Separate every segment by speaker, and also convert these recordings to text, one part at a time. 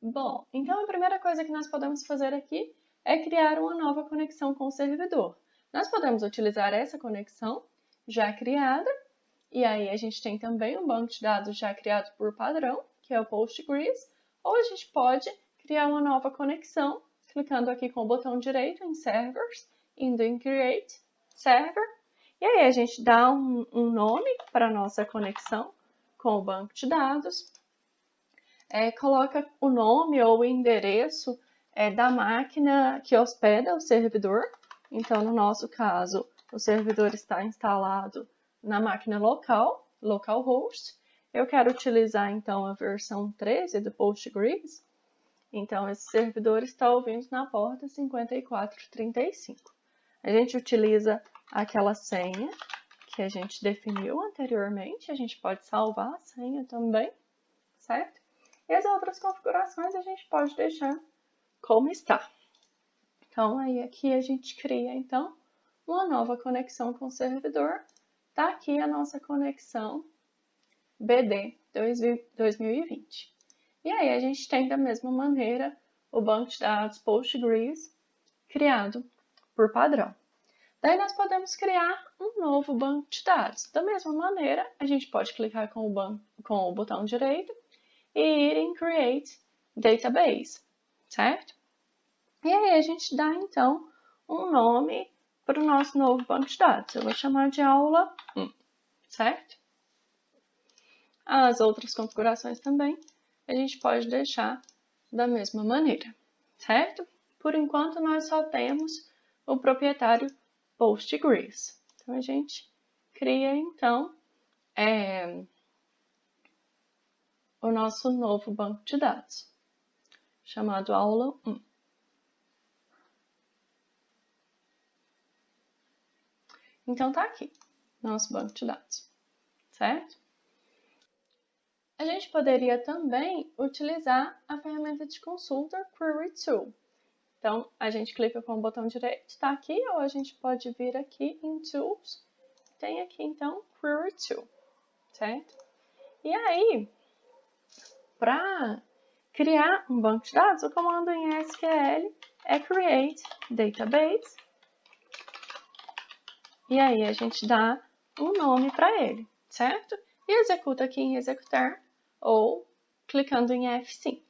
Speaker 1: Bom, então a primeira coisa que nós podemos fazer aqui é criar uma nova conexão com o servidor. Nós podemos utilizar essa conexão já criada, e aí a gente tem também um banco de dados já criado por padrão, que é o Postgres, ou a gente pode criar uma nova conexão, clicando aqui com o botão direito em Servers, indo em Create Server, e aí a gente dá um nome para a nossa conexão com o banco de dados, coloca o nome ou o endereço da máquina que hospeda o servidor. Então, no nosso caso, o servidor está instalado na máquina local, localhost. Eu quero utilizar, então, a versão 13 do Postgres. Então, esse servidor está ouvindo na porta 5435. A gente utiliza aquela senha que a gente definiu anteriormente. A gente pode salvar a senha também, certo? E as outras configurações a gente pode deixar como está. Então, aí aqui a gente cria, então, uma nova conexão com o servidor. Está aqui a nossa conexão BD 2020. E aí a gente tem da mesma maneira o banco de dados Postgres criado por padrão. Daí nós podemos criar um novo banco de dados. Da mesma maneira, a gente pode clicar com o botão direito e ir em Create Database, certo? E aí a gente dá, então, um nome para o nosso novo banco de dados. Eu vou chamar de aula 1, certo? As outras configurações também a gente pode deixar da mesma maneira, certo? Por enquanto, nós só temos o proprietário Postgres. Então, a gente cria, então, o nosso novo banco de dados, chamado aula 1. Então, tá aqui, nosso banco de dados, certo? A gente poderia também utilizar a ferramenta de consulta Query Tool. Então, a gente clica com o botão direito, está aqui, ou a gente pode vir aqui em Tools, tem aqui, então, Query Tool, certo? E aí, para criar um banco de dados, o comando em SQL é Create Database. E aí a gente dá um nome para ele, certo? E executa aqui em executar ou clicando em F5.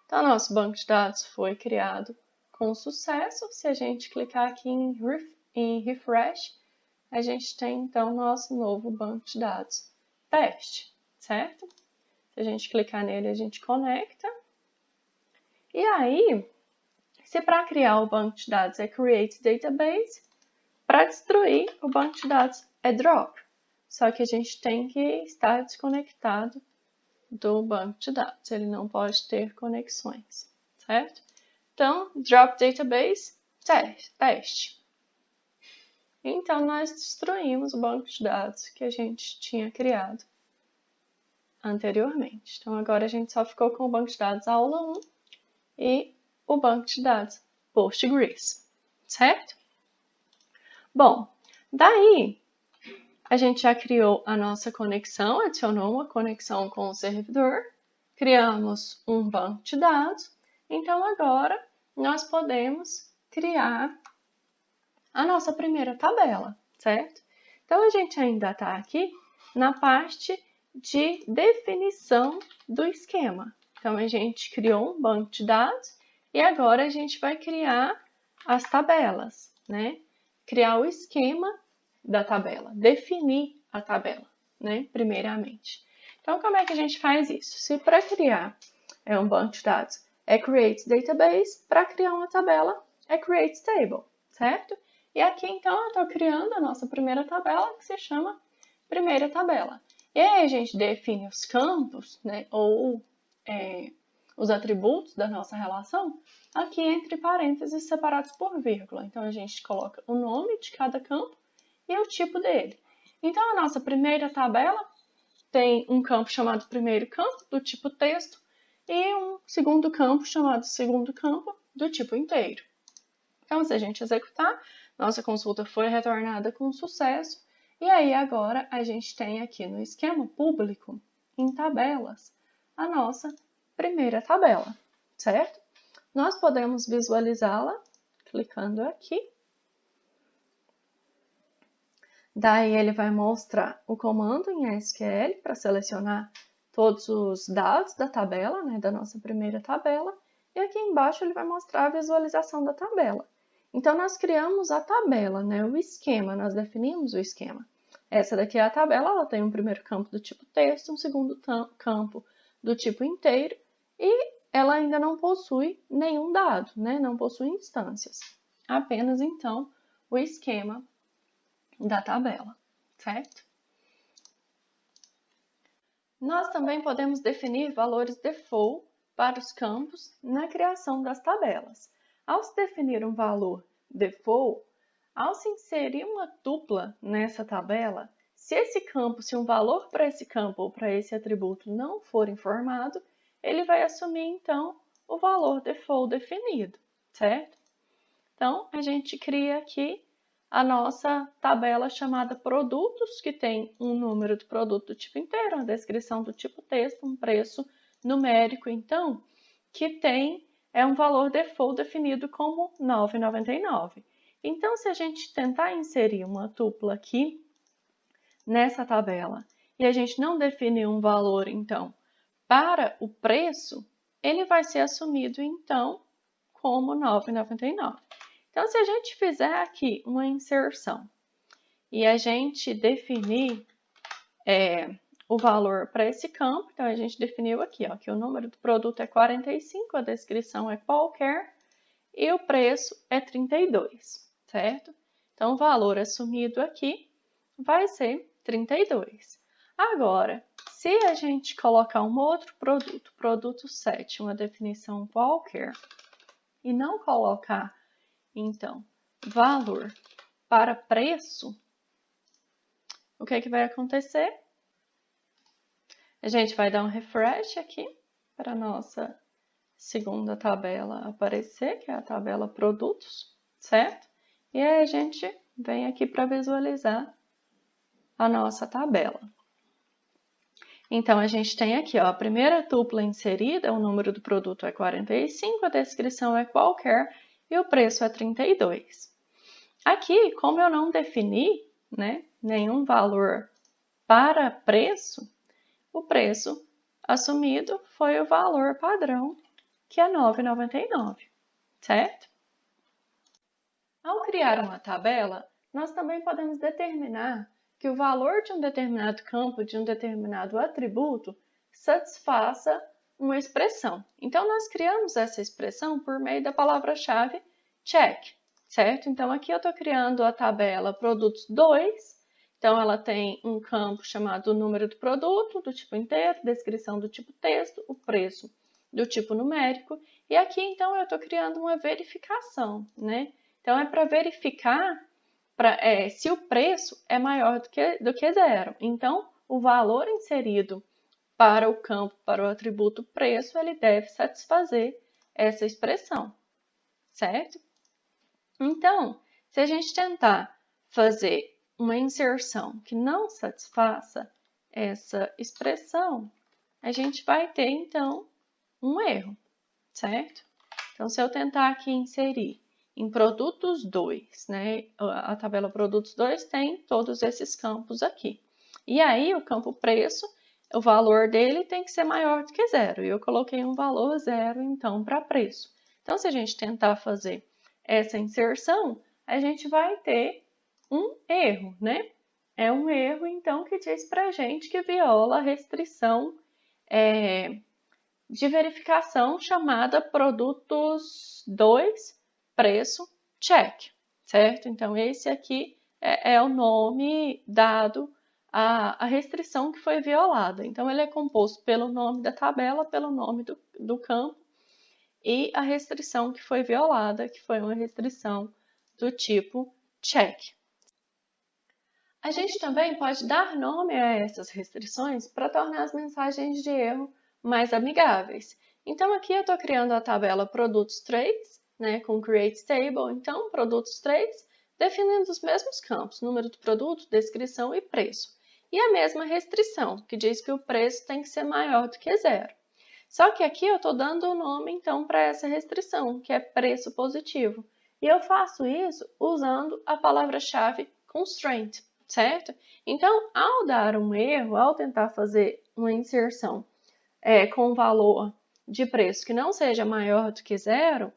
Speaker 1: Então, nosso banco de dados foi criado com sucesso. Se a gente clicar aqui em Refresh, a gente tem, então, nosso novo banco de dados teste, certo? Se a gente clicar nele, a gente conecta. E aí, se para criar o banco de dados é Create Database, para destruir o banco de dados é Drop. Só que a gente tem que estar desconectado do banco de dados. Ele não pode ter conexões, certo? Então, Drop Database, teste. Então, nós destruímos o banco de dados que a gente tinha criado anteriormente. Então, agora a gente só ficou com o banco de dados aula 1 e o banco de dados Postgres, certo? Bom, daí a gente já criou a nossa conexão, adicionou uma conexão com o servidor, criamos um banco de dados, então agora nós podemos criar a nossa primeira tabela, certo? Então a gente ainda está aqui na parte de definição do esquema. Então a gente criou um banco de dados e agora a gente vai criar as tabelas, né? Criar o esquema da tabela, definir a tabela, né? Primeiramente. Então, como é que a gente faz isso? Se para criar um banco de dados é Create Database, para criar uma tabela é Create Table, certo? E aqui, então, eu estou criando a nossa primeira tabela, que se chama Primeira Tabela. E aí a gente define os campos, né? Ou os atributos da nossa relação aqui entre parênteses separados por vírgula. Então, a gente coloca o nome de cada campo e o tipo dele. Então, a nossa primeira tabela tem um campo chamado primeiro campo, do tipo texto, e um segundo campo chamado segundo campo, do tipo inteiro. Então, se a gente executar, nossa consulta foi retornada com sucesso E aí agora a gente tem aqui no esquema público, em tabelas, a nossa primeira tabela, certo? Nós podemos visualizá-la clicando aqui. Daí ele vai mostrar o comando em SQL para selecionar todos os dados da tabela, né, da nossa primeira tabela. E aqui embaixo ele vai mostrar a visualização da tabela. Então, nós criamos a tabela, né, o esquema, nós definimos o esquema. Essa daqui é a tabela, ela tem um primeiro campo do tipo texto, um segundo campo do tipo inteiro e ela ainda não possui nenhum dado, né, não possui instâncias. Apenas, então, o esquema da tabela, certo? Nós também podemos definir valores default para os campos na criação das tabelas. Ao se definir um valor default, ao se inserir uma tupla nessa tabela, se um valor para esse campo ou para esse atributo não for informado, ele vai assumir então o valor default definido, certo? Então, a gente cria aqui a nossa tabela chamada produtos, que tem um número do produto do tipo inteiro, uma descrição do tipo texto, um preço numérico, então, que tem um valor default definido como 9,99. Então, se a gente tentar inserir uma tupla aqui nessa tabela e a gente não definir um valor, então, para o preço, ele vai ser assumido, então, como 9,99. Então, se a gente fizer aqui uma inserção e a gente definir o valor para esse campo, então a gente definiu aqui, ó, que o número do produto é 45, a descrição é qualquer e o preço é 32, certo? Então, o valor assumido aqui vai ser 32. Agora, se a gente colocar um outro produto, produto 7, uma definição qualquer, e não colocar então, valor para preço, o que é que vai acontecer? A gente vai dar um refresh aqui para a nossa segunda tabela aparecer, que é a tabela produtos, certo? E aí a gente vem aqui para visualizar a nossa tabela. Então, a gente tem aqui, ó, a primeira tupla inserida, o número do produto é 45, a descrição é qualquer e o preço é 32. Aqui, como eu não defini, né, nenhum valor para preço, o preço assumido foi o valor padrão, que é 9,99, certo? Ao criar uma tabela, nós também podemos determinar que o valor de um determinado campo, de um determinado atributo, satisfaça uma expressão. Então, nós criamos essa expressão por meio da palavra-chave check, certo? Então, aqui eu estou criando a tabela produtos 2, então ela tem um campo chamado número do produto, do tipo inteiro, descrição do tipo texto, o preço do tipo numérico, e aqui então eu estou criando uma verificação, né? Então, é para verificar se o preço é maior do que zero. Então, o valor inserido para o campo, para o atributo preço, ele deve satisfazer essa expressão, certo? Então, se a gente tentar fazer uma inserção que não satisfaça essa expressão, a gente vai ter, então, um erro, certo? Então, se eu tentar aqui inserir em produtos 2, né? A tabela produtos 2 tem todos esses campos aqui. E aí, o campo preço, o valor dele tem que ser maior do que zero. E eu coloquei um valor zero, então, para preço. Então, se a gente tentar fazer essa inserção, a gente vai ter um erro, né? É um erro, então, que diz para a gente que viola a restrição de verificação chamada produtos 2, preço, check, certo? Então, esse aqui é o nome dado à restrição que foi violada. Então, ele é composto pelo nome da tabela, pelo nome do campo e a restrição que foi violada, que foi uma restrição do tipo check. A gente também pode dar nome a essas restrições para tornar as mensagens de erro mais amigáveis. Então, aqui eu estou criando a tabela produtos 3, né, com create table. Então, produtos 3 definindo os mesmos campos, número do produto, descrição e preço. E a mesma restrição, que diz que o preço tem que ser maior do que 0. Só que aqui eu estou dando o nome, então, para essa restrição, que é preço positivo. E eu faço isso usando a palavra-chave constraint, certo? Então, ao dar um erro, ao tentar fazer uma inserção com um valor de preço que não seja maior do que 0,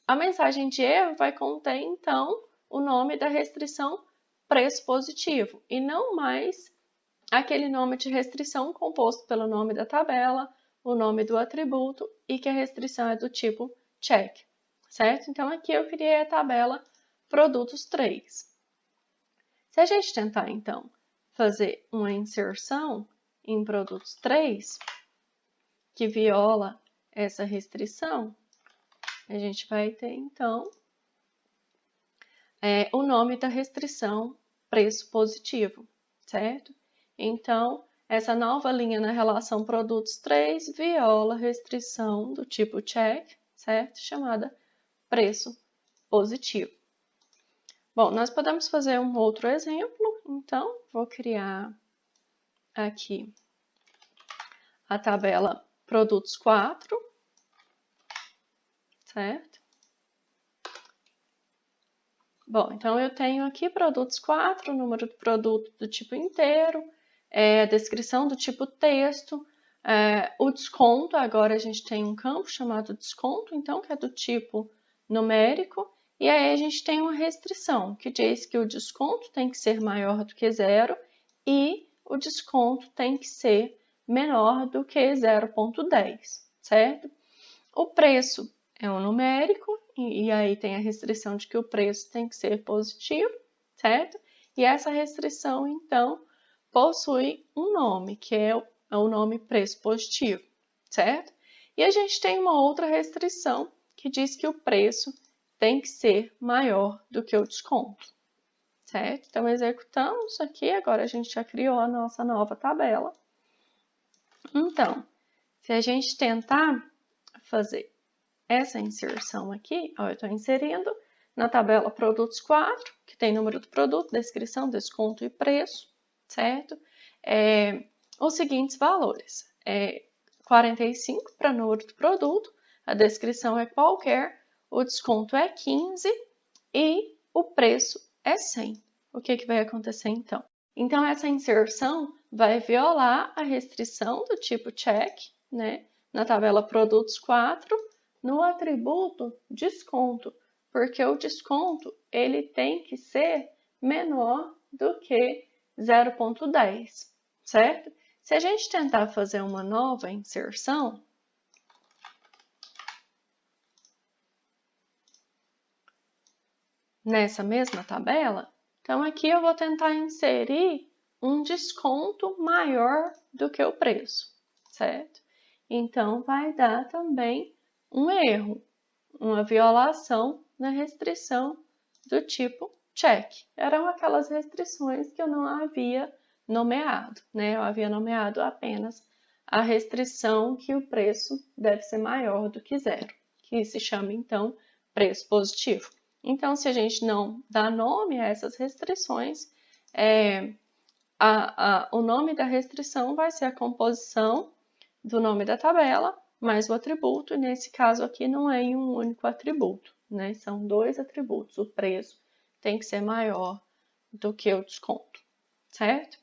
Speaker 1: a mensagem de erro vai conter, então, o nome da restrição preço positivo e não mais aquele nome de restrição composto pelo nome da tabela, o nome do atributo e que a restrição é do tipo check, certo? Então, aqui eu criei a tabela produtos 3. Se a gente tentar, então, fazer uma inserção em produtos 3, que viola essa restrição, a gente vai ter, então, o nome da restrição preço positivo, certo? Então, essa nova linha na relação produtos 3 viola a restrição do tipo check, certo? Chamada preço positivo. Bom, nós podemos fazer um outro exemplo, então, vou criar aqui a tabela produtos 4, certo? Bom, então eu tenho aqui produtos 4, o número do produto do tipo inteiro, a descrição do tipo texto, o desconto, agora a gente tem um campo chamado desconto, então, que é do tipo numérico, e aí a gente tem uma restrição, que diz que o desconto tem que ser maior do que 0 e o desconto tem que ser menor do que 0,10, certo? O preço é um numérico, e aí tem a restrição de que o preço tem que ser positivo, certo? E essa restrição, então, possui um nome, que é o nome preço positivo, certo? E a gente tem uma outra restrição que diz que o preço tem que ser maior do que o desconto, certo? Então, executamos aqui, agora a gente já criou a nossa nova tabela. Então, se a gente tentar fazer essa inserção aqui, ó, eu estou inserindo na tabela produtos 4, que tem número do produto, descrição, desconto e preço, certo? Os seguintes valores. 45 para número do produto, a descrição é qualquer, o desconto é 15 e o preço é 100. O que vai acontecer então? Então, essa inserção vai violar a restrição do tipo check, né, na tabela produtos 4, no atributo desconto, porque o desconto ele tem que ser menor do que 0,10, certo? Se a gente tentar fazer uma nova inserção, nessa mesma tabela, então aqui eu vou tentar inserir um desconto maior do que o preço, certo? Então, vai dar também um erro, uma violação na restrição do tipo check. Eram aquelas restrições que eu não havia nomeado, né? Eu havia nomeado apenas a restrição que o preço deve ser maior do que 0, que se chama, então, preço positivo. Então, se a gente não dá nome a essas restrições, o nome da restrição vai ser a composição do nome da tabela, mais o atributo, e nesse caso aqui não é em um único atributo, né? São 2 atributos. O preço tem que ser maior do que o desconto, certo?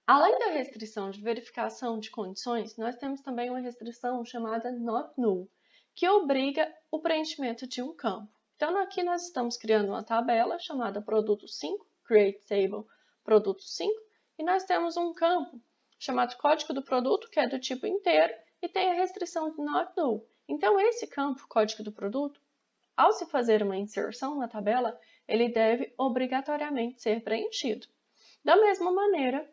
Speaker 1: Além da restrição de verificação de condições, nós temos também uma restrição chamada not null, que obriga o preenchimento de um campo. Então, aqui nós estamos criando uma tabela chamada produto 5, create table produto 5, e nós temos um campo chamado código do produto, que é do tipo inteiro, e tem a restrição de not null. Então, esse campo, código do produto, ao se fazer uma inserção na tabela, ele deve obrigatoriamente ser preenchido. Da mesma maneira,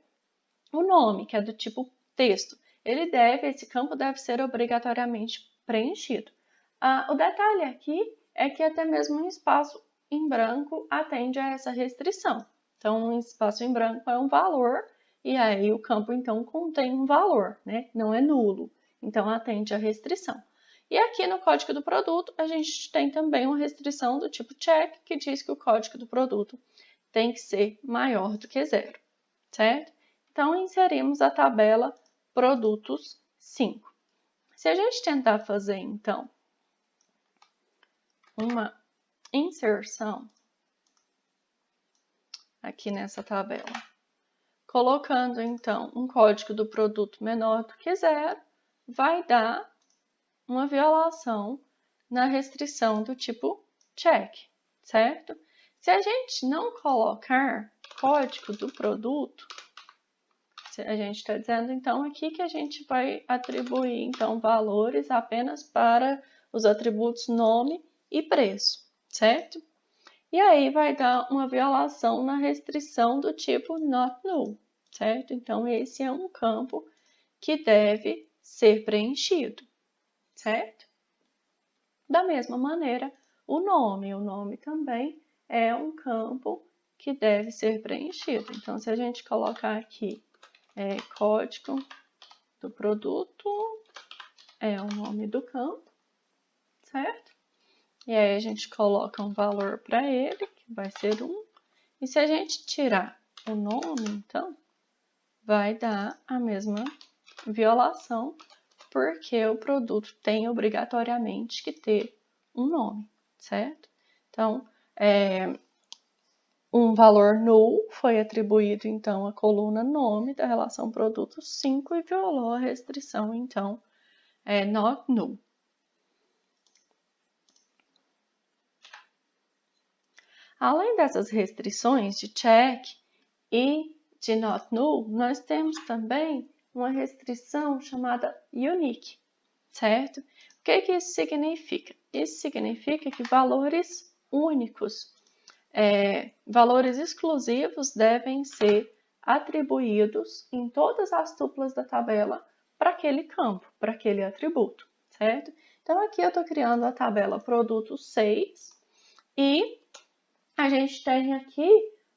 Speaker 1: o nome, que é do tipo texto, esse campo deve ser obrigatoriamente preenchido. O detalhe aqui é que até mesmo um espaço em branco atende a essa restrição. Então, um espaço em branco é um valor, e aí o campo, então, contém um valor, né? Não é nulo. Então, atende à restrição. E aqui no código do produto, a gente tem também uma restrição do tipo check, que diz que o código do produto tem que ser maior do que 0, certo? Então, inserimos a tabela produtos 5. Se a gente tentar fazer, então, uma inserção aqui nessa tabela, colocando, então, um código do produto menor do que 0, vai dar uma violação na restrição do tipo check, certo? Se a gente não colocar código do produto, a gente está dizendo, então, aqui que a gente vai atribuir, então, valores apenas para os atributos nome e preço, certo? E aí vai dar uma violação na restrição do tipo not null, certo? Então, esse é um campo que deve ser preenchido, certo? Da mesma maneira, o nome também é um campo que deve ser preenchido. Então, se a gente colocar aqui código do produto, é o nome do campo, certo? E aí a gente coloca um valor para ele, que vai ser 1. E se a gente tirar o nome, então, vai dar a mesma violação, porque o produto tem obrigatoriamente que ter um nome, certo? Então, um valor null foi atribuído, então, à coluna nome da relação produto 5 e violou a restrição, então, not null. Além dessas restrições de check e de not null, nós temos também uma restrição chamada unique, certo? O que isso significa? Isso significa que valores únicos, valores exclusivos devem ser atribuídos em todas as tuplas da tabela para aquele campo, para aquele atributo, certo? Então, aqui eu estou criando a tabela produto 6 e a gente tem aqui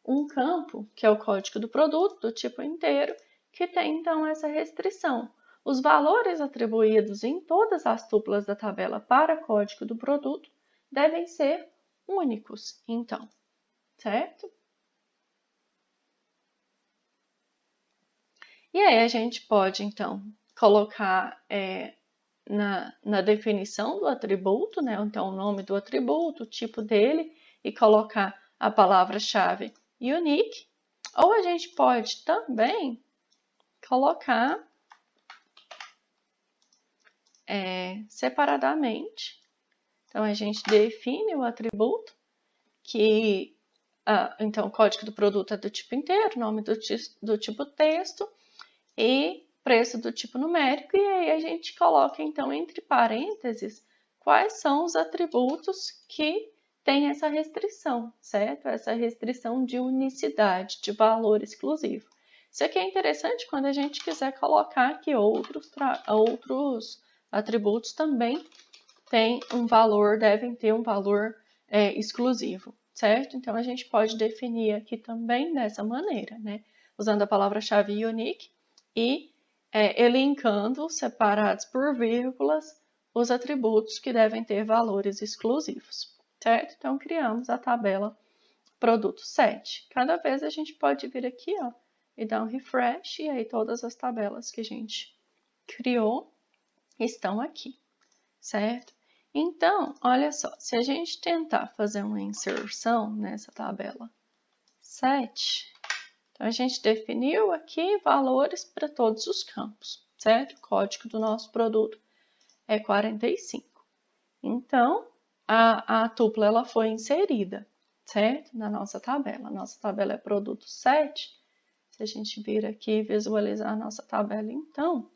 Speaker 1: um campo, que é o código do produto, do tipo inteiro, que tem, então, essa restrição. Os valores atribuídos em todas as tuplas da tabela para código do produto devem ser únicos, então, certo? E aí a gente pode, então, colocar na definição do atributo, né? Então, o nome do atributo, o tipo dele, e colocar a palavra-chave unique. Ou a gente pode também colocar separadamente. Então, a gente define o atributo, que então o código do produto é do tipo inteiro, nome do tipo texto e preço do tipo numérico, e aí a gente coloca, então, entre parênteses, quais são os atributos que têm essa restrição, certo? Essa restrição de unicidade, de valor exclusivo. Isso aqui é interessante quando a gente quiser colocar que outros atributos também têm um valor, devem ter um valor exclusivo, certo? Então, a gente pode definir aqui também dessa maneira, né? Usando a palavra-chave unique e elencando, separados por vírgulas, os atributos que devem ter valores exclusivos, certo? Então, criamos a tabela produto 7. Cada vez a gente pode vir aqui, ó, e dar um refresh, e aí todas as tabelas que a gente criou estão aqui, certo? Então, olha só, se a gente tentar fazer uma inserção nessa tabela 7, então a gente definiu aqui valores para todos os campos, certo? O código do nosso produto é 45. Então, a tupla ela foi inserida, certo? Na nossa tabela. A nossa tabela é produto 7. Se a gente vir aqui e visualizar a nossa tabela, então,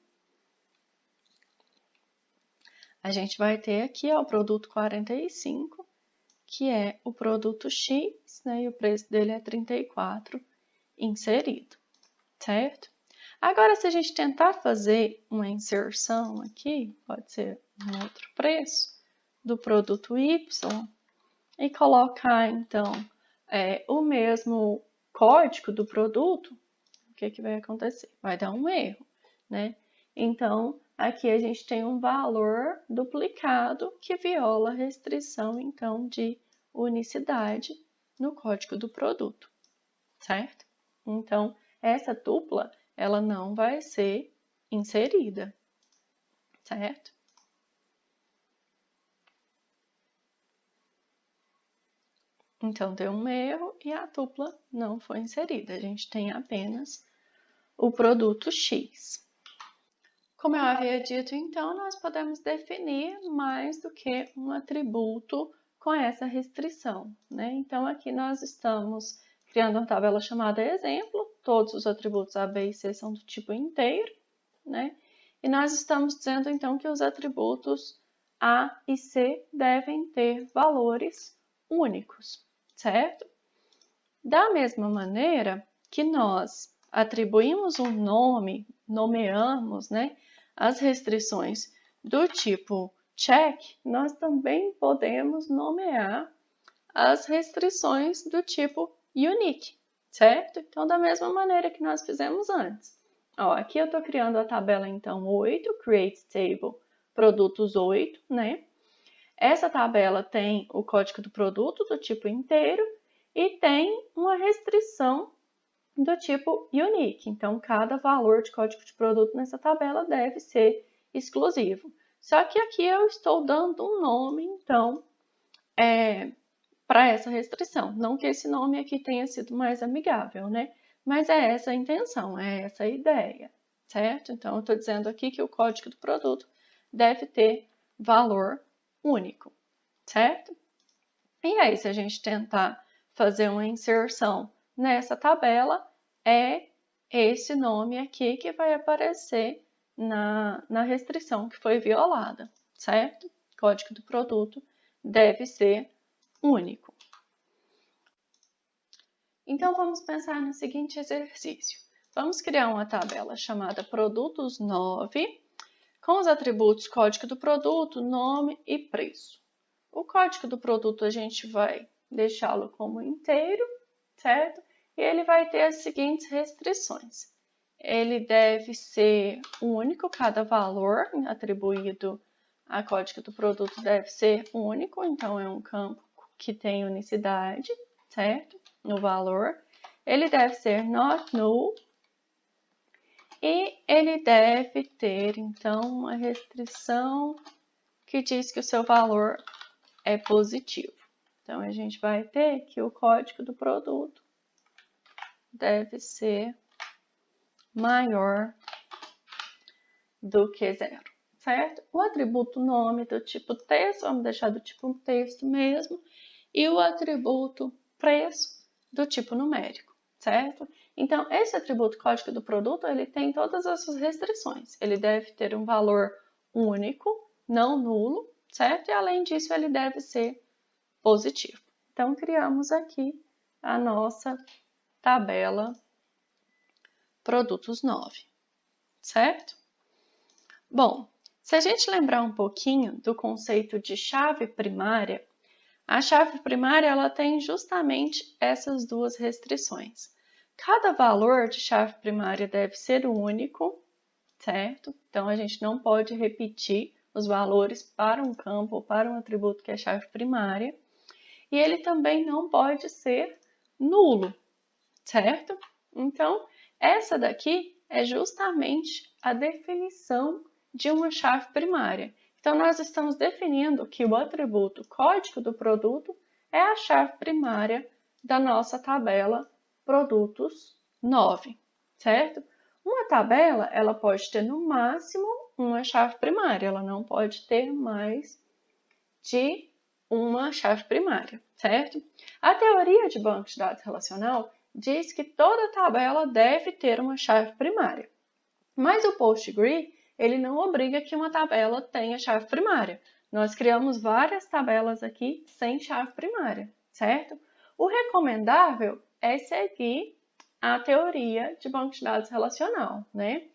Speaker 1: a gente vai ter aqui ó, o produto 45, que é o produto X, né? E o preço dele é 34, inserido, certo? Agora, se a gente tentar fazer uma inserção aqui, pode ser um outro preço, do produto Y, e colocar, então, o mesmo código do produto, o que vai acontecer? Vai dar um erro, né? Então, aqui a gente tem um valor duplicado que viola a restrição, então, de unicidade no código do produto, certo? Então, essa tupla, ela não vai ser inserida, certo? Então, deu um erro e a tupla não foi inserida. A gente tem apenas o produto X. Como eu havia dito, então, nós podemos definir mais do que um atributo com essa restrição, né? Então, aqui nós estamos criando uma tabela chamada exemplo. Todos os atributos A, B e C são do tipo inteiro, né? E nós estamos dizendo, então, que os atributos A e C devem ter valores únicos, certo? Da mesma maneira que nós atribuímos um nome, nomeamos, né, as restrições do tipo check, nós também podemos nomear as restrições do tipo unique, certo? Então, da mesma maneira que nós fizemos antes. Ó, aqui eu estou criando a tabela, então, 8, create table, produtos 8, né? Essa tabela tem o código do produto do tipo inteiro e tem uma restrição do tipo unique. Então, cada valor de código de produto nessa tabela deve ser exclusivo. Só que aqui eu estou dando um nome, então, para essa restrição. Não que esse nome aqui tenha sido mais amigável, né? Mas é essa a intenção, é essa a ideia, certo? Então, eu estou dizendo aqui que o código do produto deve ter valor único, certo? E aí, se a gente tentar fazer uma inserção nessa tabela, é esse nome aqui que vai aparecer na restrição que foi violada, certo? O código do produto deve ser único. Então, vamos pensar no seguinte exercício. Vamos criar uma tabela chamada produtos 9, com os atributos código do produto, nome e preço. O código do produto a gente vai deixá-lo como inteiro, certo? E ele vai ter as seguintes restrições. Ele deve ser único, cada valor atribuído a código do produto deve ser único, então é um campo que tem unicidade, certo? No valor. Ele deve ser not null e ele deve ter, então, uma restrição que diz que o seu valor é positivo. Então, a gente vai ter que o código do produto deve ser maior do que 0, certo? O atributo nome do tipo texto, vamos deixar do tipo texto mesmo, e o atributo preço do tipo numérico, certo? Então, esse atributo código do produto, ele tem todas essas restrições. Ele deve ter um valor único, não nulo, certo? E além disso, ele deve ser positivo. Então, criamos aqui a nossa tabela produtos 9, certo? Bom, se a gente lembrar um pouquinho do conceito de chave primária, a chave primária ela tem justamente essas duas restrições. Cada valor de chave primária deve ser único, certo? Então, a gente não pode repetir os valores para um campo ou para um atributo que é chave primária. E ele também não pode ser nulo, certo? Então, essa daqui é justamente a definição de uma chave primária. Então, nós estamos definindo que o atributo código do produto é a chave primária da nossa tabela produtos 9, certo? Uma tabela, ela pode ter no máximo uma chave primária, ela não pode ter mais de uma chave primária, certo? A teoria de banco de dados relacional diz que toda tabela deve ter uma chave primária. Mas o PostgreSQL, ele não obriga que uma tabela tenha chave primária. Nós criamos várias tabelas aqui sem chave primária, certo? O recomendável é seguir a teoria de banco de dados relacional, né?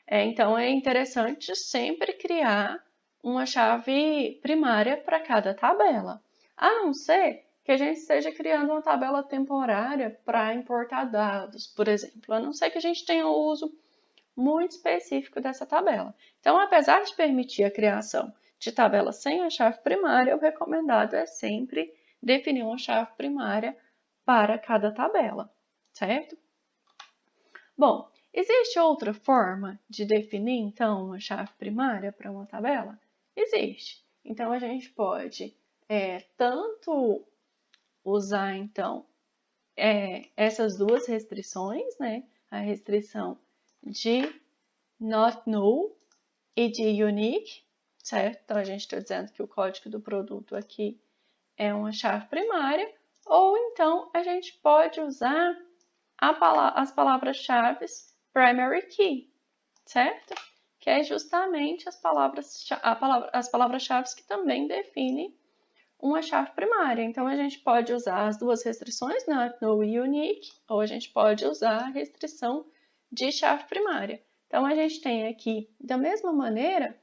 Speaker 1: Então, é interessante sempre criar uma chave primária para cada tabela. A não ser que a gente esteja criando uma tabela temporária para importar dados, por exemplo. A não ser que a gente tenha o uso muito específico dessa tabela. Então, apesar de permitir a criação de tabela sem a chave primária, o recomendado é sempre definir uma chave primária para cada tabela, certo? Bom, existe outra forma de definir, então, uma chave primária para uma tabela? Existe. Então, a gente pode tanto usar, então, essas duas restrições, né? A restrição de not null e de unique, certo? Então, a gente está dizendo que o código do produto aqui é uma chave primária, ou então a gente pode usar as palavras-chave primary key, certo? Que é justamente as palavras-chave que também definem uma chave primária. Então, a gente pode usar as duas restrições, not null e unique, ou a gente pode usar a restrição de chave primária. Então, a gente tem aqui, da mesma maneira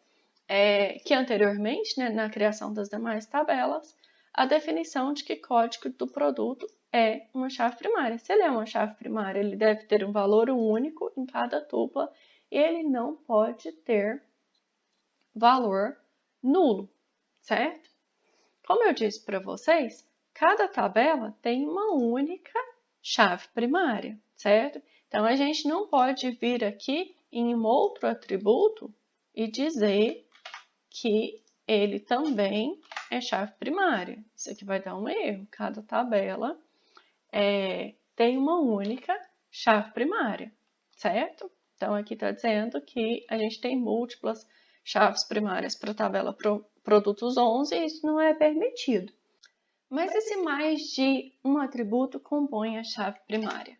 Speaker 1: que anteriormente, né, na criação das demais tabelas, a definição de que código do produto é uma chave primária. Se ele é uma chave primária, ele deve ter um valor único em cada tupla e ele não pode ter valor nulo, certo? Como eu disse para vocês, cada tabela tem uma única chave primária, certo? Então, a gente não pode vir aqui em um outro atributo e dizer que ele também é chave primária. Isso aqui vai dar um erro. Cada tabela tem uma única chave primária, certo? Então, aqui está dizendo que a gente tem múltiplas chaves primárias para a tabela produtos 11 e isso não é permitido. Mas e se mais de um atributo compõe a chave primária?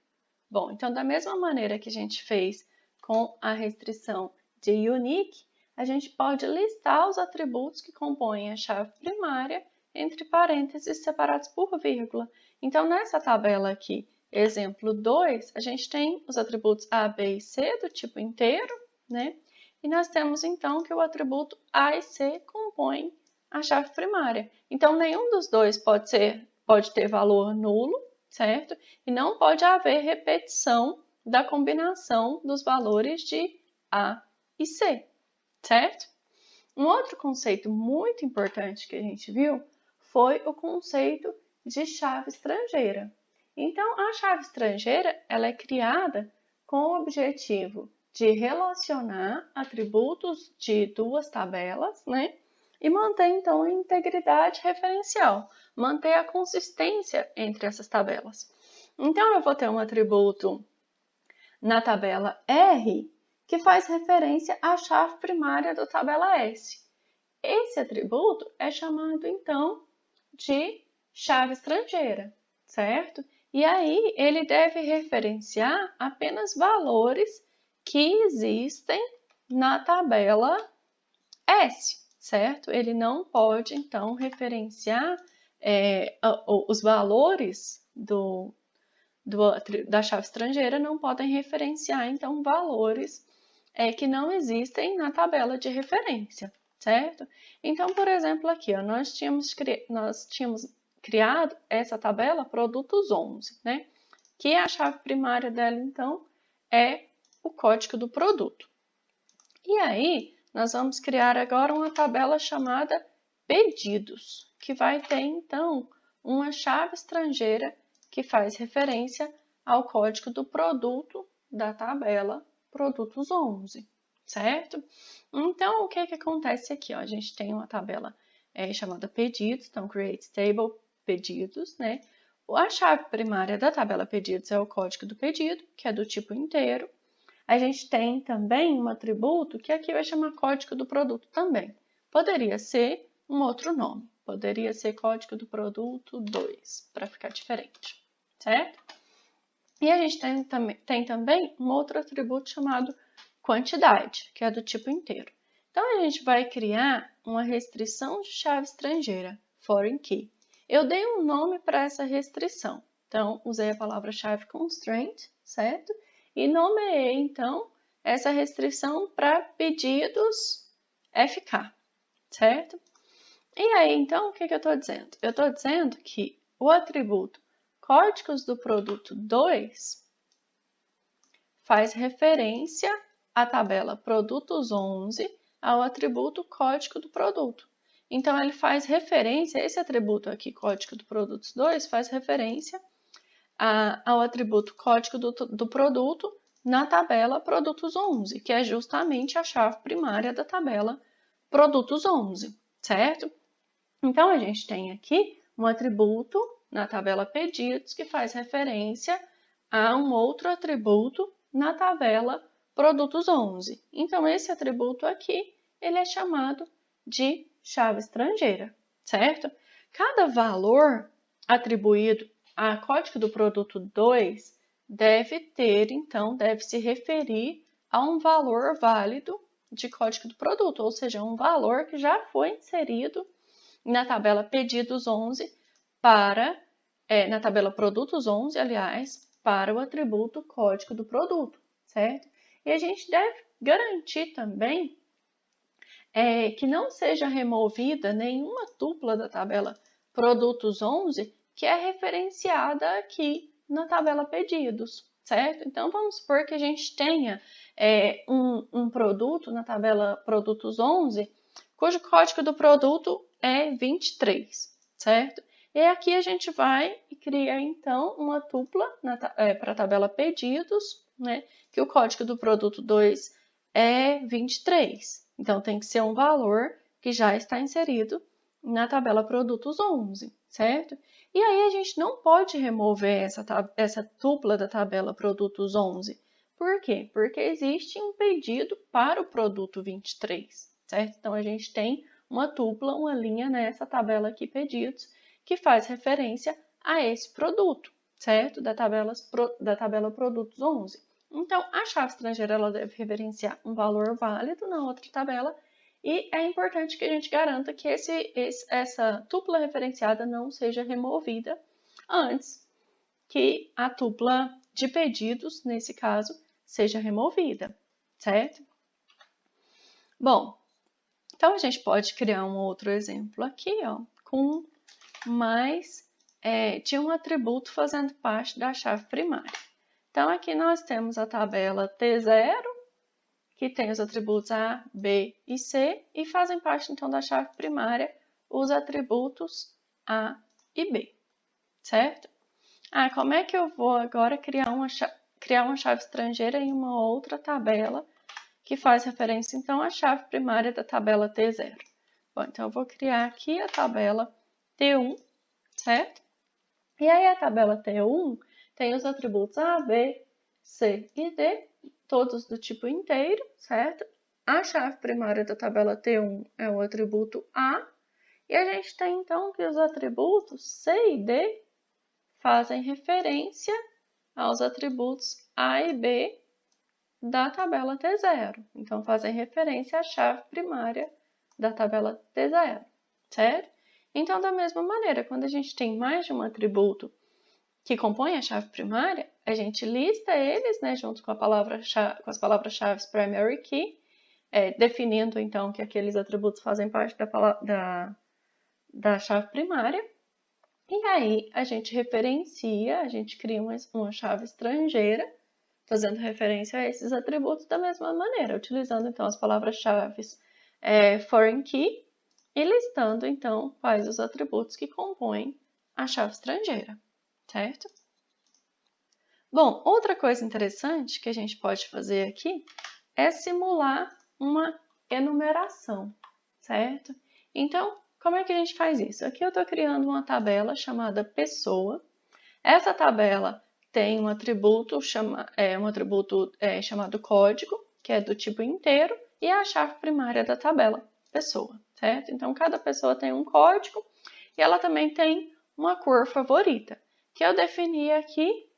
Speaker 1: Bom, então da mesma maneira que a gente fez com a restrição de unique, a gente pode listar os atributos que compõem a chave primária entre parênteses separados por vírgula. Então, nessa tabela aqui, exemplo 2, a gente tem os atributos A, B e C do tipo inteiro, né? E nós temos, então, que o atributo A e C compõem a chave primária. Então, nenhum dos dois pode ter valor nulo, certo? E não pode haver repetição da combinação dos valores de A e C, certo? Um outro conceito muito importante que a gente viu foi o conceito de chave estrangeira. Então, a chave estrangeira ela é criada com o objetivo de relacionar atributos de duas tabelas, né? E manter, então, a integridade referencial, manter a consistência entre essas tabelas. Então, eu vou ter um atributo na tabela R que faz referência à chave primária da tabela S. Esse atributo é chamado, então, de chave estrangeira, certo? E aí, ele deve referenciar apenas valores que existem na tabela S, certo? Ele não pode, então, referenciar os valores da chave estrangeira, não podem referenciar, então, valores que não existem na tabela de referência, certo? Então, por exemplo, aqui, ó, nós tínhamos criado essa tabela produtos 11, né? Que a chave primária dela, então, é o código do produto. E aí, nós vamos criar agora uma tabela chamada pedidos, que vai ter, então, uma chave estrangeira que faz referência ao código do produto da tabela produtos 11, certo? Então, o que acontece aqui? Ó? A gente tem uma tabela chamada pedidos, então create table pedidos, né? A chave primária da tabela pedidos é o código do pedido, que é do tipo inteiro. A gente tem também um atributo que aqui vai chamar código do produto também. Poderia ser um outro nome. Poderia ser código do produto 2, para ficar diferente, certo? E a gente tem também um outro atributo chamado quantidade, que é do tipo inteiro. Então, a gente vai criar uma restrição de chave estrangeira, foreign key. Eu dei um nome para essa restrição. Então, usei a palavra-chave constraint, certo? E nomeei, então, essa restrição para pedidos FK, certo? E aí, então, o que eu estou dizendo? Eu estou dizendo que o atributo códigos do produto 2 faz referência a tabela produtos 11 ao atributo código do produto. Então, ele faz referência, esse atributo aqui, código do produtos 2, faz referência ao atributo código do produto na tabela produtos 11, que é justamente a chave primária da tabela produtos 11, certo? Então, a gente tem aqui um atributo na tabela pedidos que faz referência a um outro atributo na tabela produtos 11. Então, esse atributo aqui, ele é chamado de chave estrangeira, certo? Cada valor atribuído a código do produto 2 deve se referir a um valor válido de código do produto, ou seja, um valor que já foi inserido na tabela pedidos 11 na tabela produtos 11, aliás, para o atributo código do produto, certo? E a gente deve garantir também que não seja removida nenhuma tupla da tabela produtos 11 que é referenciada aqui na tabela pedidos, certo? Então, vamos supor que a gente tenha um produto na tabela produtos 11, cujo código do produto é 23, certo? E aqui a gente vai criar, então, uma tupla para a tabela pedidos, né? Que o código do produto 2 é 23. Então, tem que ser um valor que já está inserido na tabela produtos 11, certo? E aí, a gente não pode remover essa tupla da tabela produtos 11. Por quê? Porque existe um pedido para o produto 23, certo? Então, a gente tem uma tupla, uma linha nessa tabela aqui, pedidos, que faz referência a esse produto, certo? Da tabela produtos 11. Então, a chave estrangeira ela deve referenciar um valor válido na outra tabela e é importante que a gente garanta que essa tupla referenciada não seja removida antes que a tupla de pedidos, nesse caso, seja removida, certo? Bom, então a gente pode criar um outro exemplo aqui, ó, com mais de um atributo fazendo parte da chave primária. Então, aqui nós temos a tabela T0, que tem os atributos A, B e C, e fazem parte, então, da chave primária os atributos A e B, certo? Como é que eu vou agora criar uma chave estrangeira em uma outra tabela que faz referência, então, à chave primária da tabela T0? Bom, então, eu vou criar aqui a tabela T1, certo? E aí, a tabela T1 tem os atributos A, B, C e D, todos do tipo inteiro, certo? A chave primária da tabela T1 é o atributo A, e a gente tem, então, que os atributos C e D fazem referência aos atributos A e B da tabela T0. Então, fazem referência à chave primária da tabela T0, certo? Então, da mesma maneira, quando a gente tem mais de um atributo que compõe a chave primária, a gente lista eles, né, junto com as palavras-chave primary key, definindo, então, que aqueles atributos fazem parte da chave primária. E aí, a gente referencia, a gente cria uma chave estrangeira, fazendo referência a esses atributos da mesma maneira, utilizando, então, as palavras-chave foreign key e listando, então, quais os atributos que compõem a chave estrangeira, certo? Bom, outra coisa interessante que a gente pode fazer aqui é simular uma enumeração, certo? Então, como é que a gente faz isso? Aqui eu estou criando uma tabela chamada pessoa. Essa tabela tem um atributo chamado código, que é do tipo inteiro, e a chave primária da tabela, pessoa, certo? Então, cada pessoa tem um código e ela também tem uma cor favorita, que eu defini aqui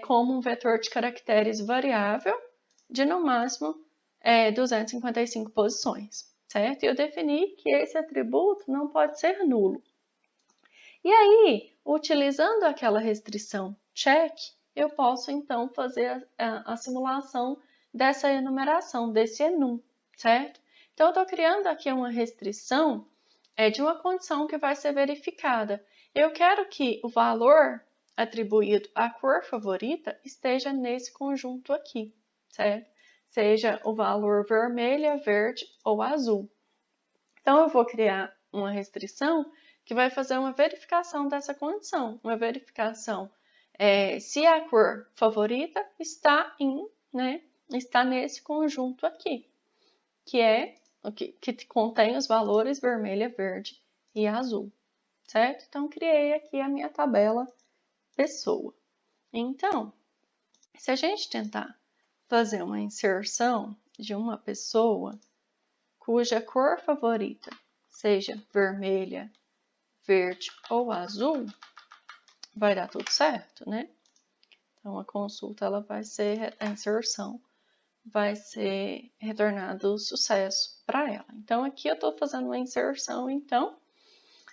Speaker 1: como um vetor de caracteres variável de, no máximo, 255 posições, certo? E eu defini que esse atributo não pode ser nulo. E aí, utilizando aquela restrição check, eu posso, então, fazer a simulação dessa enumeração, desse enum, certo? Então, eu estou criando aqui uma restrição de uma condição que vai ser verificada. Eu quero que o valor atribuído à cor favorita esteja nesse conjunto aqui, certo? seja o valor vermelha, verde ou azul. Então, eu vou criar uma restrição que vai fazer uma verificação dessa condição, uma verificação se a cor favorita está está nesse conjunto aqui, que contém os valores vermelha, verde e azul, certo? Então, criei aqui a minha tabela pessoa. Então, se a gente tentar fazer uma inserção de uma pessoa cuja cor favorita seja vermelha, verde ou azul, vai dar tudo certo, né? Então, a consulta, a inserção vai ser retornado sucesso para ela. Então, aqui eu estou fazendo uma inserção, então,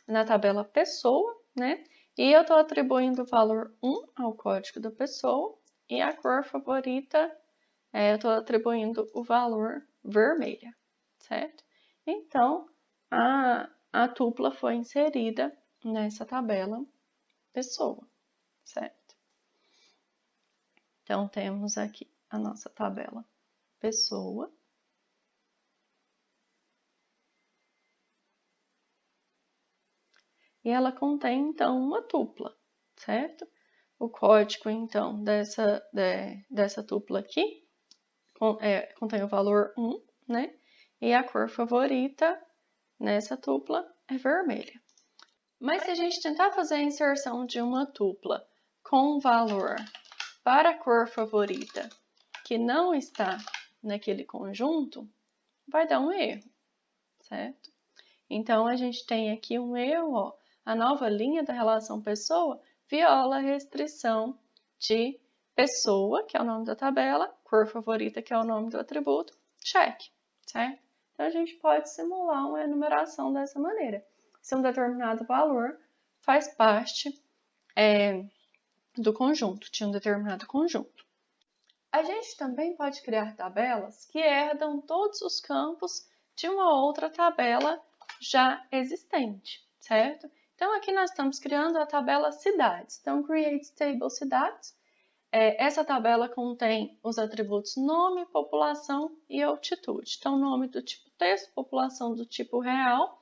Speaker 1: na tabela pessoa, né? E eu estou atribuindo o valor 1 ao código da pessoa e a cor favorita, eu estou atribuindo o valor vermelha, certo? Então, a tupla foi inserida nessa tabela pessoa, certo? Então, temos aqui a nossa tabela pessoa. E ela contém, então, uma tupla, certo? O código, então, dessa tupla aqui contém o valor 1, né? E a cor favorita nessa tupla é vermelha. Mas se a gente tentar fazer a inserção de uma tupla com valor para a cor favorita que não está naquele conjunto, vai dar um erro, certo? Então, a gente tem aqui um erro, ó. A nova linha da relação pessoa viola a restrição de pessoa, que é o nome da tabela, cor favorita, que é o nome do atributo, check, certo? Então, a gente pode simular uma enumeração dessa maneira. Se um determinado valor faz parte do conjunto, de um determinado conjunto. A gente também pode criar tabelas que herdam todos os campos de uma outra tabela já existente, certo? Então, aqui nós estamos criando a tabela cidades. Então, create table cidades. Essa tabela contém os atributos nome, população e altitude. Então, nome do tipo texto, população do tipo real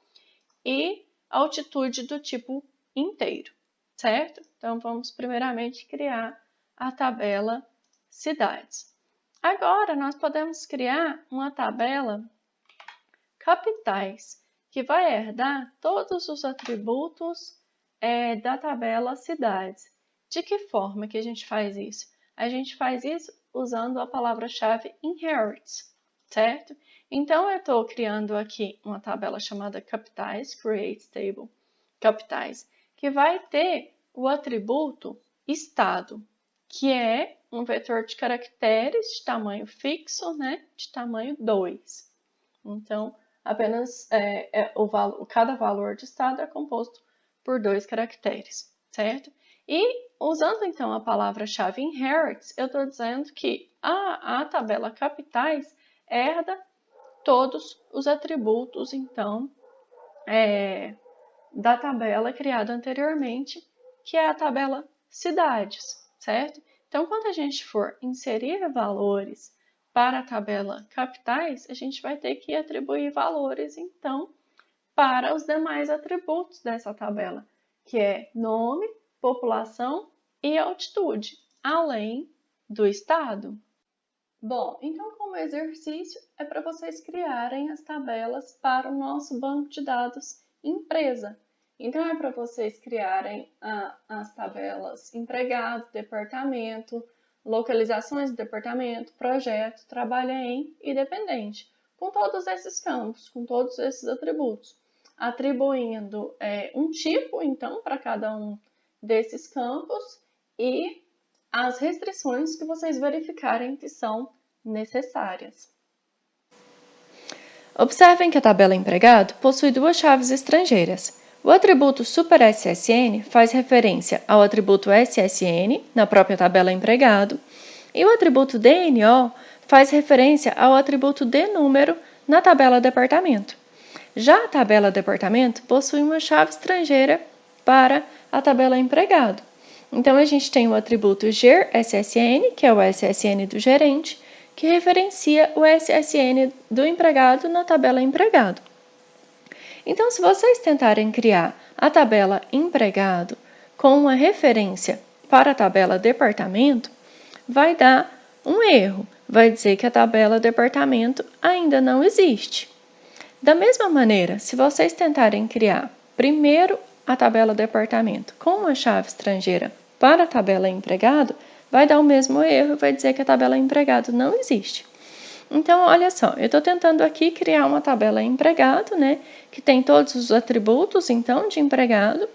Speaker 1: e altitude do tipo inteiro, certo? Então, vamos primeiramente criar a tabela cidades. Agora, nós podemos criar uma tabela capitais, que vai herdar todos os atributos da tabela cidades. De que forma que a gente faz isso? A gente faz isso usando a palavra-chave inherit, certo? Então, eu estou criando aqui uma tabela chamada capitais, create table capitais, que vai ter o atributo estado, que é um vetor de caracteres de tamanho fixo, né? De tamanho 2. Então, apenas cada valor de estado é composto por 2 caracteres, certo? E usando então a palavra-chave inherit, eu estou dizendo que a tabela capitais herda todos os atributos, então, da tabela criada anteriormente, que é a tabela cidades, certo? Então, quando a gente for inserir valores para a tabela capitais, a gente vai ter que atribuir valores, então, para os demais atributos dessa tabela, que é nome, população e altitude, além do estado. Bom, então como exercício é para vocês criarem as tabelas para o nosso banco de dados empresa. Então é para vocês criarem as tabelas empregado, departamento, localizações do departamento, projeto, trabalha em e dependente, com todos esses campos, com todos esses atributos, atribuindo um tipo, então, para cada um desses campos e as restrições que vocês verificarem que são necessárias.
Speaker 2: Observem que a tabela empregado possui 2 chaves estrangeiras. O atributo SuperSSN faz referência ao atributo SSN na própria tabela empregado e o atributo DNO faz referência ao atributo DNúmero na tabela departamento. Já a tabela departamento possui uma chave estrangeira para a tabela empregado. Então, a gente tem o atributo GerSSN, que é o SSN do gerente, que referencia o SSN do empregado na tabela empregado. Então, se vocês tentarem criar a tabela empregado com uma referência para a tabela departamento, vai dar um erro, vai dizer que a tabela departamento ainda não existe. Da mesma maneira, se vocês tentarem criar primeiro a tabela departamento com uma chave estrangeira para a tabela empregado, vai dar o mesmo erro, vai dizer que a tabela empregado não existe. Então, olha só, eu estou tentando aqui criar uma tabela empregado, né, que tem todos os atributos, então, de empregado.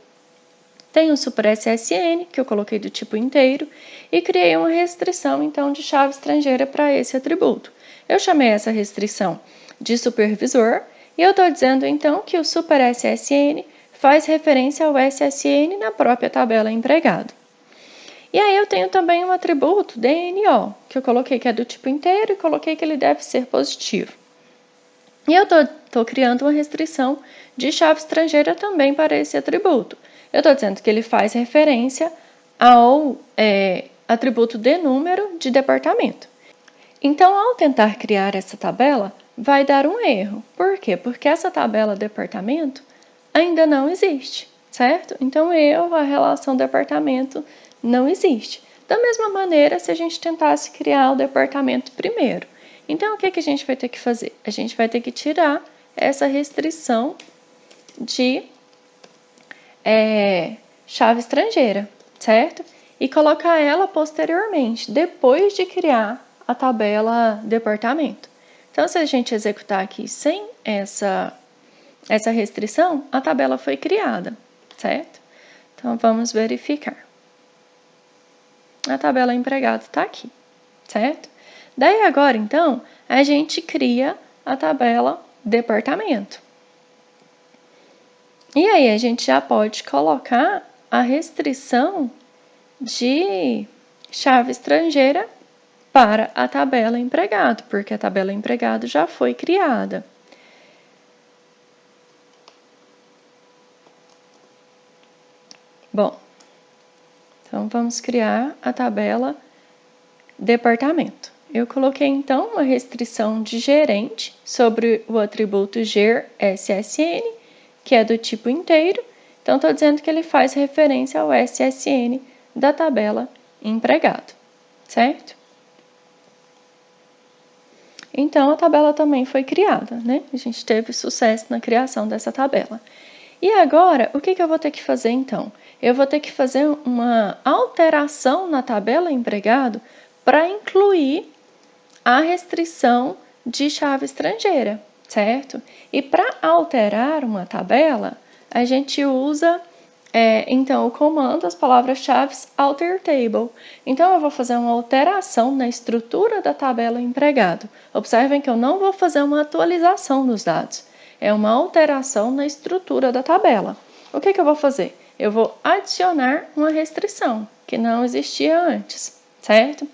Speaker 2: Tem o super SSN, que eu coloquei do tipo inteiro, e criei uma restrição, então, de chave estrangeira para esse atributo. Eu chamei essa restrição de supervisor, e eu estou dizendo, então, que o super SSN faz referência ao SSN na própria tabela empregado. E aí eu tenho também um atributo DNO, que eu coloquei que é do tipo inteiro e coloquei que ele deve ser positivo. E eu estou criando uma restrição de chave estrangeira também para esse atributo. Eu estou dizendo que ele faz referência ao atributo DNúmero de departamento. Então, ao tentar criar essa tabela, vai dar um erro. Por quê? Porque essa tabela departamento ainda não existe, certo? Então, a relação departamento não existe. Da mesma maneira, se a gente tentasse criar o departamento primeiro. Então, o que a gente vai ter que fazer? A gente vai ter que tirar essa restrição de chave estrangeira, certo? E colocar ela posteriormente, depois de criar a tabela departamento. Então, se a gente executar aqui sem essa restrição, a tabela foi criada, certo? Então, vamos verificar. A tabela empregado está aqui, certo? Daí agora, então, a gente cria a tabela departamento. E aí a gente já pode colocar a restrição de chave estrangeira para a tabela empregado, porque a tabela empregado já foi criada. Bom, então vamos criar a tabela departamento. Eu coloquei então uma restrição de gerente sobre o atributo ger_ssn, que é do tipo inteiro. Então, estou dizendo que ele faz referência ao SSN da tabela empregado, certo? Então, a tabela também foi criada, né? A gente teve sucesso na criação dessa tabela. E agora, o que eu vou ter que fazer então? Eu vou ter que fazer uma alteração na tabela empregado para incluir a restrição de chave estrangeira, certo? E para alterar uma tabela, a gente usa, então, o comando, as palavras-chave alterTable. Então, eu vou fazer uma alteração na estrutura da tabela empregado. Observem que eu não vou fazer uma atualização dos dados. É uma alteração na estrutura da tabela. O que eu vou fazer? Eu vou adicionar uma restrição, que não existia antes, certo?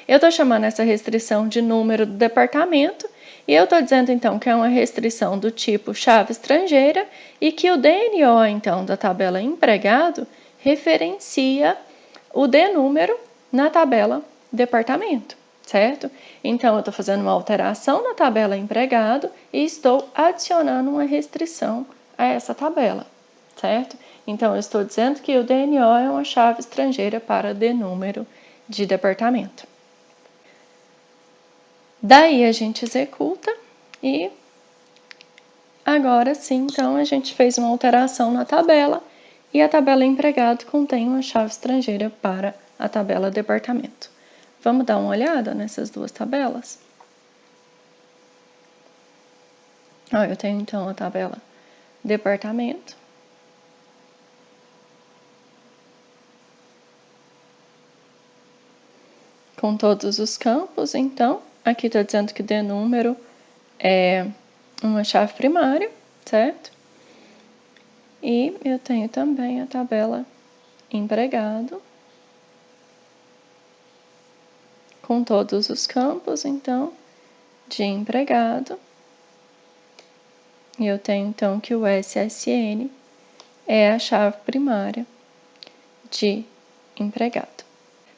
Speaker 2: Eu estou chamando essa restrição de número do departamento e eu estou dizendo, então, que é uma restrição do tipo chave estrangeira e que o DNO, então, da tabela empregado referencia o DNúmero na tabela departamento, certo? Então, eu estou fazendo uma alteração na tabela empregado e estou adicionando uma restrição a essa tabela, certo? Então, eu estou dizendo que o DNO é uma chave estrangeira para DNúmero de departamento. Daí a gente executa e agora sim, então, a gente fez uma alteração na tabela e a tabela empregado contém uma chave estrangeira para a tabela departamento. Vamos dar uma olhada nessas duas tabelas? Eu tenho então a tabela departamento. Com todos os campos, então, aqui está dizendo que o DNúmero é uma chave primária, certo? E eu tenho também a tabela empregado, com todos os campos, então, de empregado. E eu tenho, então, que o SSN é a chave primária de empregado.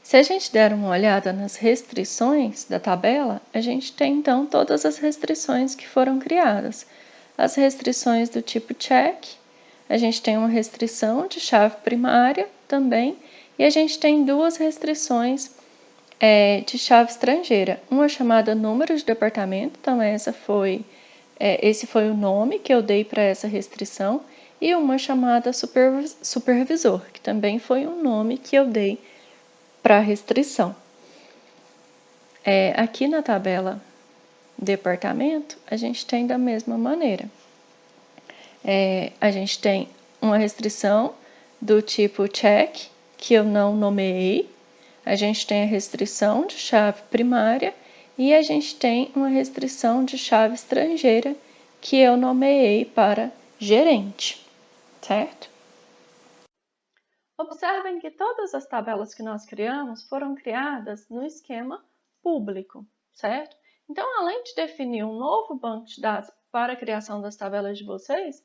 Speaker 2: Se a gente der uma olhada nas restrições da tabela, a gente tem então todas as restrições que foram criadas. As restrições do tipo check, a gente tem uma restrição de chave primária também, e a gente tem duas restrições de chave estrangeira. Uma chamada número de departamento, então esse foi o nome que eu dei para essa restrição, e uma chamada supervisor, que também foi um nome que eu dei para a restrição. Aqui na tabela departamento, a gente tem da mesma maneira. A gente tem uma restrição do tipo check, que eu não nomeei. A gente tem a restrição de chave primária e a gente tem uma restrição de chave estrangeira que eu nomeei para gerente, certo?
Speaker 1: Observem que todas as tabelas que nós criamos foram criadas no esquema público, certo? Então, além de definir um novo banco de dados para a criação das tabelas de vocês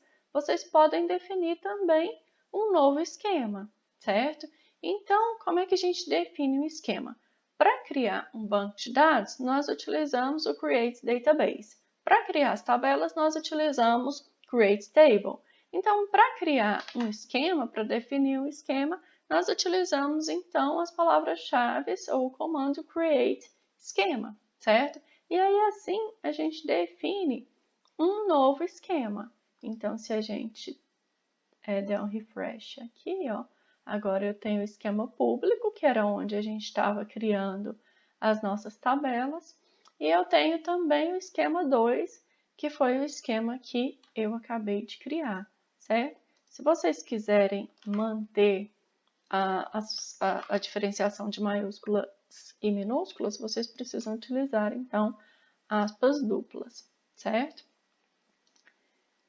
Speaker 1: podem definir também um novo esquema, certo? Então, como é que a gente define um esquema? Para criar um banco de dados, nós utilizamos o Create Database. Para criar as tabelas, nós utilizamos Create Table. Então, para criar um esquema, para definir um esquema, nós utilizamos então as palavras-chave ou o comando create schema, certo? E aí assim a gente define um novo esquema. Então, se a gente der um refresh aqui, ó, agora eu tenho o esquema público, que era onde a gente estava criando as nossas tabelas, e eu tenho também o esquema 2, que foi o esquema que eu acabei de criar, certo? Se vocês quiserem manter a diferenciação de maiúsculas e minúsculas, vocês precisam utilizar, então, aspas duplas, certo?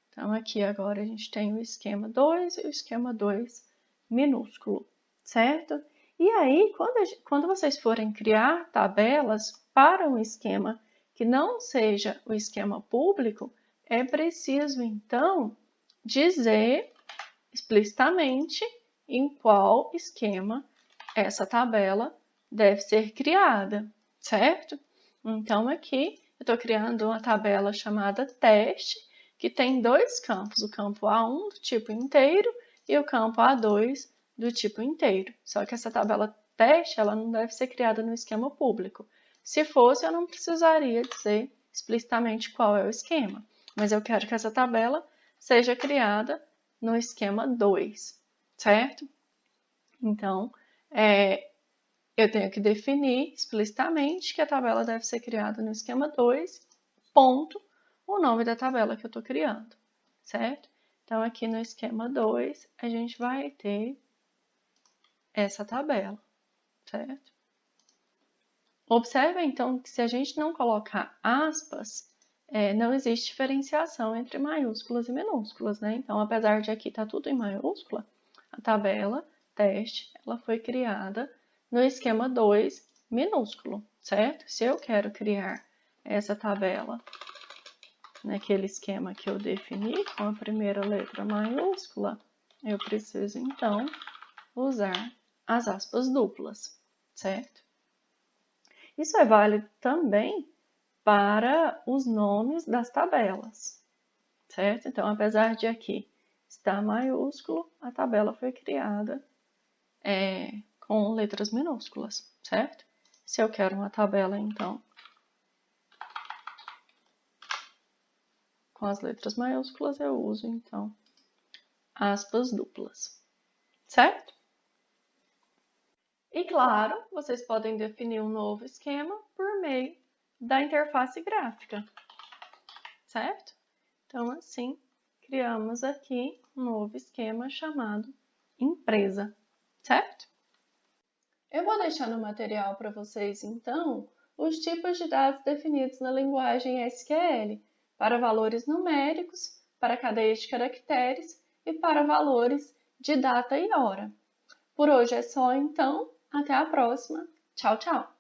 Speaker 1: Então, aqui agora a gente tem o esquema 2 e o esquema 2 minúsculo, certo? E aí, quando vocês forem criar tabelas para um esquema que não seja o esquema público, é preciso, então, dizer explicitamente em qual esquema essa tabela deve ser criada, certo? Então, aqui eu estou criando uma tabela chamada teste, que tem dois campos, o campo A1 do tipo inteiro e o campo A2 do tipo inteiro. Só que essa tabela teste ela não deve ser criada no esquema público. Se fosse, eu não precisaria dizer explicitamente qual é o esquema, mas eu quero que essa tabela seja criada no esquema 2, certo? Então, eu tenho que definir explicitamente que a tabela deve ser criada no esquema 2, ponto, o nome da tabela que eu estou criando, certo? Então, aqui no esquema 2, a gente vai ter essa tabela, certo? Observe, então, que se a gente não colocar aspas, não existe diferenciação entre maiúsculas e minúsculas, né? Então, apesar de aqui estar tudo em maiúscula, a tabela teste, ela foi criada no esquema 2 minúsculo, certo? Se eu quero criar essa tabela naquele esquema que eu defini, com a primeira letra maiúscula, eu preciso, então, usar as aspas duplas, certo? Isso é válido também para os nomes das tabelas, certo? Então, apesar de aqui estar maiúsculo, a tabela foi criada com letras minúsculas, certo? Se eu quero uma tabela, então, com as letras maiúsculas, eu uso, então, aspas duplas, certo? E, claro, vocês podem definir um novo esquema por meio da interface gráfica, certo? Então, assim, criamos aqui um novo esquema chamado empresa, certo? Eu vou deixar no material para vocês, então, os tipos de dados definidos na linguagem SQL, para valores numéricos, para cadeias de caracteres e para valores de data e hora. Por hoje é só, então. Até a próxima. Tchau, tchau!